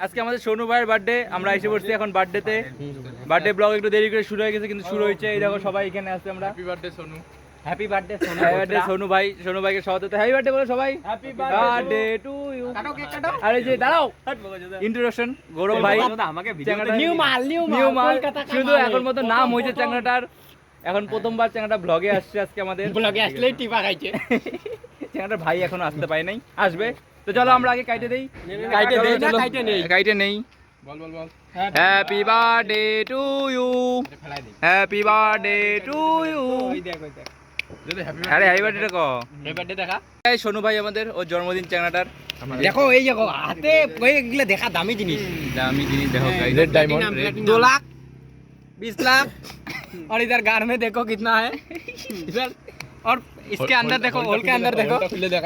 আজকে আমাদের সোনু ভাইয়ের বার্থডে, আমরা এসে পড়ছি এখন বার্থডেতে। বার্থডে ব্লগ একটু দেরি করে শুরু হয়ে গেছে, কিন্তু শুরু হয়েছে। এই দেখো সবাই এখানে আছে। আমরা happy birthday Sonu, happy birthday Sonu, happy birthday Sonu ভাই। সোনু ভাইকে সবাই হ্যাপি বার্থডে বলো সবাই, হ্যাপি বার্থডে টু ইউ। কাটো কেক কাটো। আরে যে দাঁড়াও, ইন্ট্রোডাকশন গৌরব ভাই। আমাকে নিউ মাল শুধু এখন মতো নাম হয়েছে চ্যাংড়াটার। এখন প্রথমবার চ্যাংড়াটা ব্লগে আসছে। আজকে আমাদের ব্লগে আসলেই টিপা খাইছে। চ্যাংড়াটার ভাই এখনো আসতে পারে নাই, আসবে। তো চলো আমরা আগে কাইটে দেই। কাইটে নেই। বল বল বল। Happy birthday to you, happy birthday to you. আরে হ্যাপি বার্থডে কো, হ্যাপি বার্থডে দেখা। এই সোনু ভাই আমাদের, ওর জন্মদিন চ্যাংড়াটার। দেখো এই দেখো হাতে এগুলা দেখা দামি জিনিস, দামি জিনিস দেখো। Red diamond 2 lakh 20 lakh. और इधर घर में देखो कितना है इधर, और इसके अंदर देखो, होल के अंदर देखो,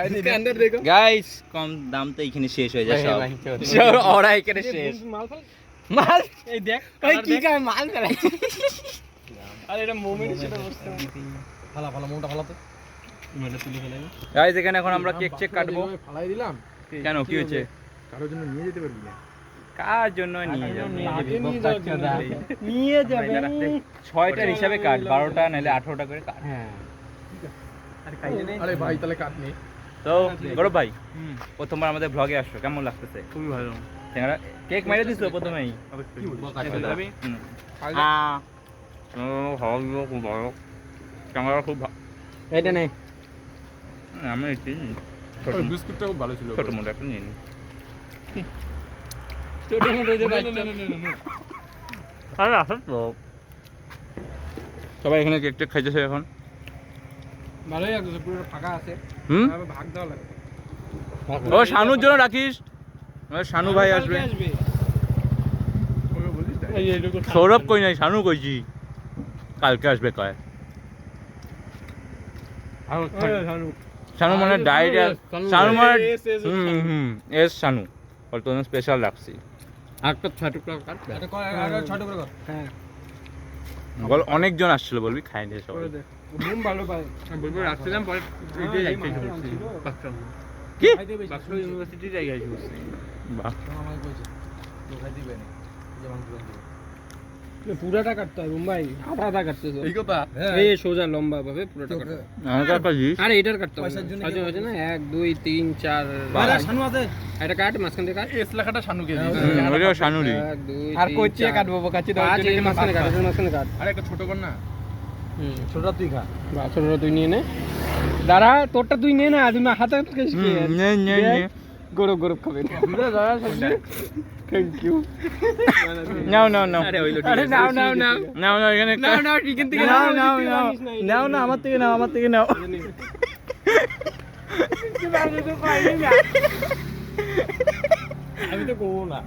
इसके अंदर देखो গাইস। কম দাম তো এখানে শেষ হয়ে যায় সব, সব ওরা এখানে শেষ। মাল এই দেখ ওই কি গায় মাল চালাচ্ছে। আরে এটা মোমেন্ট সেটা বসছে। ফালা ফালা মোটা ফালাতে মেলে তুলে ফেলাই। গাইস এখানে এখন আমরা কেক চেক কাটবো। ফালাই দিলাম কেন কি হয়েছে? কারোর জন্য নিয়ে যেতে পারবি না। কার জন্য নিয়ে যাবে? নিয়ে যাবে 6টার হিসাবে কাট, 12টা নাহলে 18টা করে কাট। হ্যাঁ আরে ভাই তাহলে কাটনি। তো গৌরব ভাই, প্রথমবার আমাদের ব্লগে আসছো, কেমন লাগতেছে? খুবই ভালো। চ্যাংড়া কেক মেরে দিছো প্রথমেই? চ্যাংড়া খুব এটা নেই। আমি একটু বিস্কুটটা খুব ভালো ছিল। ছোট মোটো একটা নিয়ে নি। ছোট মোটো যে আরে আসো তো। সবাই এখানে কেক টেক খাইতেছে এখন। ভালোই লাগছে, পুরো ফাঁকা আছে। হুম, ভাগ দাও লাগে। ও শানুর জন্য রাখিস, শানু ভাই আসবে। সৌরভ কই নাই, শানু কইছি কালকে আসবে কয়। শানু মানে ডাইরিয়া, শানু মানে এস শানু ওর তো স্পেশাল রাখছি। একটা ছোট করে কাট, এটা কর, এটা ছোট করে কর। হ্যাঁ বল, অনেকজন আসছিল বলবি, খাই দে সবাই। ঘুম ভালো পাই বলবো রাখছিলাম, পরে এইটাই যাইতে হচ্ছে। কি বাক্স ইউনিভার্সিটি জায়গায় এসে বাহ, আমাকে কইছে লোকাই দিবে না, যেমন পুরো দিবে। পুরাটা কাটতে হয় রুম ভাই, আধা আধা কাটতে হবে। এই কথা এই সোজা লম্বা ভাবে পুরাটা কাটতে হবে। আমাকে একটা দিস। আরে এটার কাটতে হবে পয়সার জন্য আছে না। 1 2 3 4 শানু আছে, এটা কাট মাঝখান থেকে কাট। এস লেখাটা শানুকে দিই। ওইটাও শানুরই। 1 2 আর কইছে কাটবো কাচ্চি দাও। এই মাঝখানে কাট, এই মাঝখানে কাট। আরে একটা ছোট কর না। ছোটটা তুই খা। বা ছোটটা তুই নিয়ে নে। দাঁড়া, তোরটা তুই নে না, তুমি হাতে কেস কি নে নে নে, গরব গরব খাবে। দাঁড়া সবজি। Thank you. নাও নাও নাও। আরে নাও নাও নাও নাও নাও, এখানে নাও নাও, চিকেন থেকে নাও নাও নাও নাও না, আমার থেকে নাও, আমার থেকে নাও। আমি তো কমু না।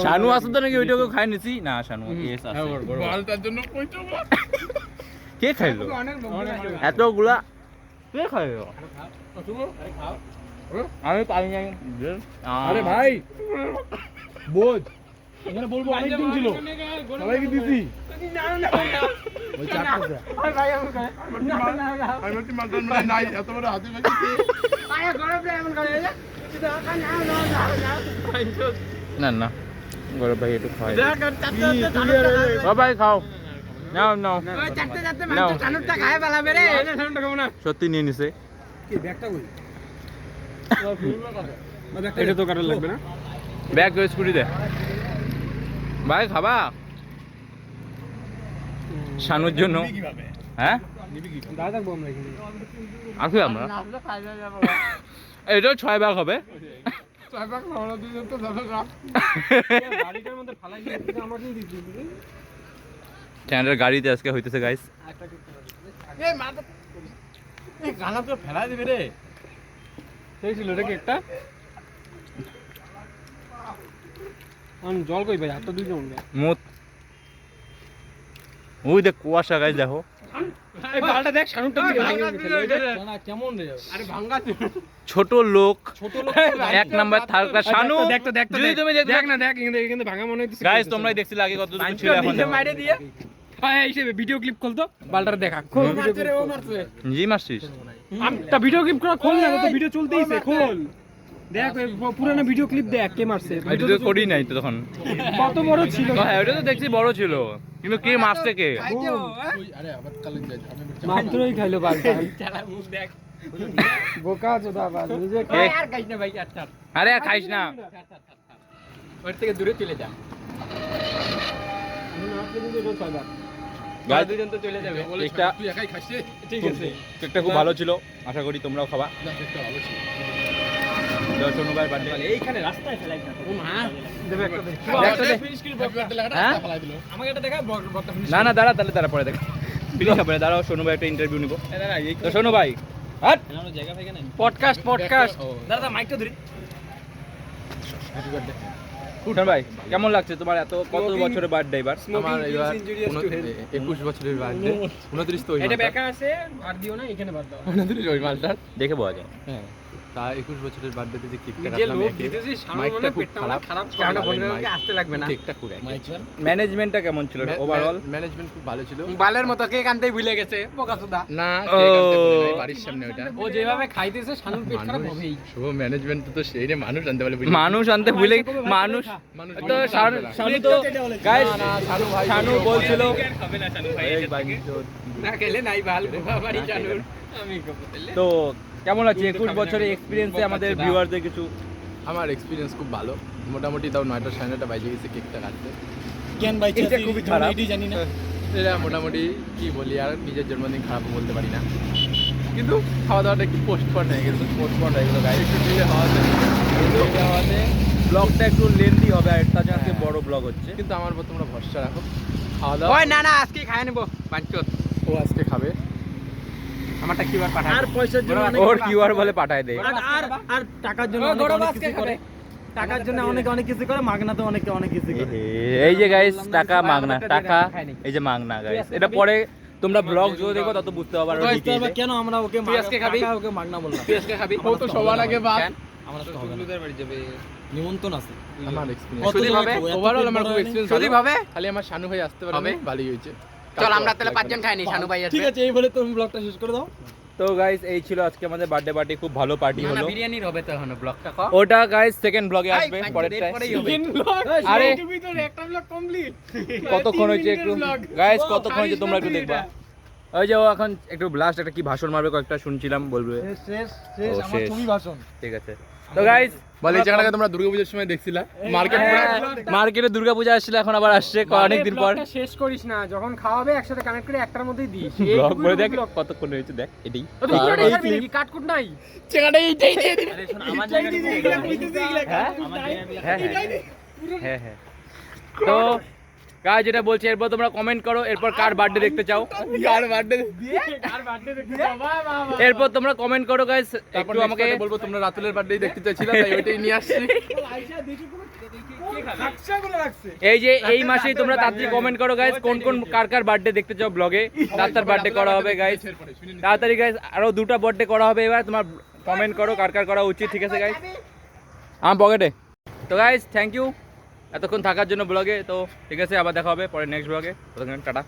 শানু আসতো তো নাকি, ওইটাকে খাই নিছি না। শানু এস আছে, বালটার জন্য কইতো। কে খাইলো এতগুলা? কে খাইলো? আমি পাই নাই। আরে ভাই বোঝ, এখানে বলবো অনেক দিন ছিল, সবাইকে দিছি। ওই চারটা আরে ভাই আমি খাই। আমি একটু মালটার মানে নাই, এত বড় হাতে বাকিতে। আরে গরম রে এমন করে না। না না, গৌরব ভাই একটু খাই। দেখ চাটতে ও ভাই খাও, নাও নাও। চাটতে চাটতে মানুষ কানুরটা খায় পালাবে রে। এটা সাউন্ডটা কেমন না? সত্যি নিয়ে নিছে। কি ব্যাগটা কই? এটা তো কাটার লাগবে না। ব্যাগ স্কুটি দে ভাই, খাবা শানুর জন্য? হ্যাঁ দাদা থাকবো আমরা এখানে। আসি আমরা, এটাও 6 ভাগ হবে। চারটা খাওয়া দিতে তো দাদা রাখ। গাড়িটার মধ্যে ফালাই দিয়ে আমাকে দিতে দিবি। চ্যানেলের গাড়িতে আজকে হইতেছে গাইস। এই মাথা এই গানা তো ফেলাই দিবে রে। সেই ছিল রে কেকটা। জল কই ভাই, হাত দুই জন। মুত ওই দেখ কুয়াশা গাইস, দেখো। এই বালটা দেখ, শানুরটা দিকে না কেমন রে। আরে ভাঙা ছোট লোক, ছোট লোক। এক নাম্বার থার্ড ক্লাস শানু। দেখ তো দেখ তো, যদি তুমি দেখ না, দেখ কিন্তু ভাঙা মনে হচ্ছে গাইস, তোমরাই দেখছিলে আগে কত দূর ছিল, এখন দেখো। মাইরে দিয়ে এই হিসেবে ভিডিও ক্লিপ খোল তো, বালটার দেখা খোল। মারছে রে, ও মারছে। জি মারছিস? আমটা ভিডিও ক্লিপ করা খোল না, তো ভিডিও চলতেইছে, খোল। দেখ পুরানো ভিডিও ক্লিপ দেখ কে মারছে এটা তো করি নাই তো তখন। কত বড় ছিল তো হ্যাঁ ওটা তো দেখছি বড় ছিল, কিন্তু কে মারছে কে? আরে আবার কালে যাই আমি মাত্রই খাইলো বাল চালা মুখ দেখ বোকা চোদা বাল নিজে এ, আর খাইস না ভাই আচ্ছা আরে আর খাইস না। ওর থেকে দূরে চলে যা গাইস দুজন তো চলে যাবে কেকটা তুই একাই খাস রে ঠিক আছে কেকটা খুব ভালো ছিল, আশা করি তোমরাও খাবা। না একটা ভালো ছিল সোনু ভাইয়ের বার্থডে। এইখানে রাস্তায় ফেলাই না ও মা দেবে একটা দে একটা দে। ফিনিশ করে হ্যাপি বার্থডে লেখাটা হ্যাঁ? রাস্তা ফেলাই দিল আমাকে এটা দেখা বড়টা ফিনিশ না না দাঁড়া, তাহলে তারা পরে দেখ। প্লিজ আপনি দাঁড়াও, সোনু ভাই একটা ইন্টারভিউ নিব। তো সোনু ভাই হাট জায়গা ফায়গা নাই পডকাস্ট ও। দাদা মাইকটা ধরি হ্যাপি বার্থডে সোনু ভাই কেমন লাগছে তোমার এত কত বছরের বার্থডে এবার? আমার এবার 21 বছরের বার্থডে 29 তো এটা বেকা আছে আর দিও না এখানে বাদ দাও 29 ওই মালটার দেখে বোঝা যায়। হ্যাঁ তা 21 বছরের বার্থডেতে যে কেকটা যে কাটলাম লোক দিতেছিস মাইকটা খুব খারাপ কেন ফোন করে আসতে লাগবে না কেকটা খুব ম্যানেজমেন্টটা কেমন ছিল ওভারঅল? ম্যানেজমেন্ট খুব ভালো ছিল বালের মতো কেক আনতেই ভুলে গেছে বোকা চোদা না ও। কেক আনতে বলি নাই, বাড়ির সামনে ওটা ও যেভাবে খাইতেছে শানুর পেট খারাপ মানুষ হবেই শুভ ম্যানেজমেন্ট তো সেই রে মানুষ আনতে বলে মানুষ আনতে ভুলে মানুষ মানুষ তো শানু তো গাইস শানু বলছিল এই ভাই না খেলে নাই ভাল বোকা বাড়ি শানুর আমি কপতেলে তো কেমন আছে 21 বছরের এক্সপেরিয়েন্সে আমাদের ভিউয়ারদের কিছু? আমার এক্সপিরিয়েন্স খুব ভালো মোটামুটি তাও 9টা 9:30 বাজে গেছে কেকটা কাটতে জ্ঞান ভাই এটা খুবই খারাপ। এটাই জানি না এটা মোটামুটি কি বলি আর নিজের জন্মদিন খারাপ বলতে পারি না, কিন্তু খাওয়া দাওয়াটা একটু পোস্টপন্ড হয়ে গেছে গাড়ি একটু ডিলে হওয়াতে ব্লগটা একটু লেন্দি হবে, আর তার জন্য আজকে বড় ব্লগ হচ্ছে। কিন্তু আমার উপর তোমরা ভরসা রাখো, খাওয়া দাওয়া ওই না না আজকে খাই নেব পাঁচচত ও আজকে খাবে। আমারটা কিবার পাঠায় আর পয়সার জন্য ওর কিউআর বলে পাঠায় দেয়। আর আর টাকার জন্য অনেক কিছু করে টাকার জন্য অনেক কিছু করে মাগনাতে অনেক কিছু করে এই যে গাইস টাকা মাগনা, টাকা এই যে মাগনা গাইস, এটা পরে তোমরা ব্লগ যত দেখো তত বুঝতে পারবে আরো ডিটেইলে। কেন আমরা ওকে তুই আজকে খাবি? ওকে মাগনা বললাম তুই আজকে খাবি? ও তো সবার আগে বাদ। আমরা তো টুকলুদের বাড়ি যাবে নিমন্ত্রণ আছে আমার এক্সপেরিয়েন্স কত জন হবে? ওভারঅল আমার খুব এক্সপেরিয়েন্স সুদীপ হবে? খালি আমার শানু ভাই আসতে পারে ভালোই হয়েছে। চল আমরা তাহলে পাঁচজন খাইনি শানু ভাই ঠিক আছে এই বলে তুমি ব্লগটা শেষ করে দাও তো গাইস এই ছিল আজকে আমাদের বার্থডে পার্টি, খুব ভালো পার্টি না হলো। বিরিয়ানির হবে তো এখন ব্লগটা কো ওটা গাইস সেকেন্ড ব্লগে আসবে পরেরটা। আরে একটা ব্লগ কমপ্লিট কতক্ষণ হয়েছে একটু গাইস, কতক্ষণ হয়েছে তোমরা একটু দেখবা। ওই যে ও এখন একটু লাস্ট একটা কি ভাষণ মারবে, কয়েকটা শুনছিলাম বলবে। শেষ ও, আমার শেষ। তুমি ভাষণ ঠিক আছে তো গাইস বলে এই জায়গাটাকে তোমরা দুর্গাপূজার সময় দেখছিলা মার্কেট মার্কেটে দুর্গাপূজা আসছিল, এখন আবার আসছে অনেকদিন পর। ব্লগটা শেষ করিস না যখন খাওয়াবে একসাথে কানেক্ট করে একটার মধ্যেই দিস ব্লগ বলে দেখ কতক্ষণ হয়েছে, দেখ এটাই কাট কুট নাই জায়গাটা এইটাই দিয়ে দিন। আমার জায়গাটা হ্যাঁ হ্যাঁ হ্যাঁ হ্যাঁ। তো গাইস যেটা বলছি, এরপর তোমরা কমেন্ট করো এরপর কার বার্থডে দেখতে চাও। কার বার্থডে কার বার্থডে দেখতে যাও বাবা এরপর তোমরা কমেন্ট করো গাইস, তারপর একটু আমাকে বলবো তোমরা রাতুলের বার্থডে দেখতে চাইছিলা তাই ওইটাই নিয়ে আসছি। এই যে এই মাসেই তোমরা তাড়াতাড়ি কমেন্ট করো গাইস, কোন কোন কার কার বার্থডে দেখতে চাও ব্লগে, তার বার্থডে করা হবে গাইস তাড়াতাড়ি গাইস, আরো দুটো বার্থডে করা হবে এবার। তোমার কমেন্ট করো কার কার করা উচিত, ঠিক আছে গাইস? আমার পকেটে। তো গাইস থ্যাংক ইউ এতক্ষণ থাকার জন্য ব্লগে। তো ঠিক আছে, আবার দেখা হবে পরে নেক্সট ব্লগে। ততক্ষণ টাটা।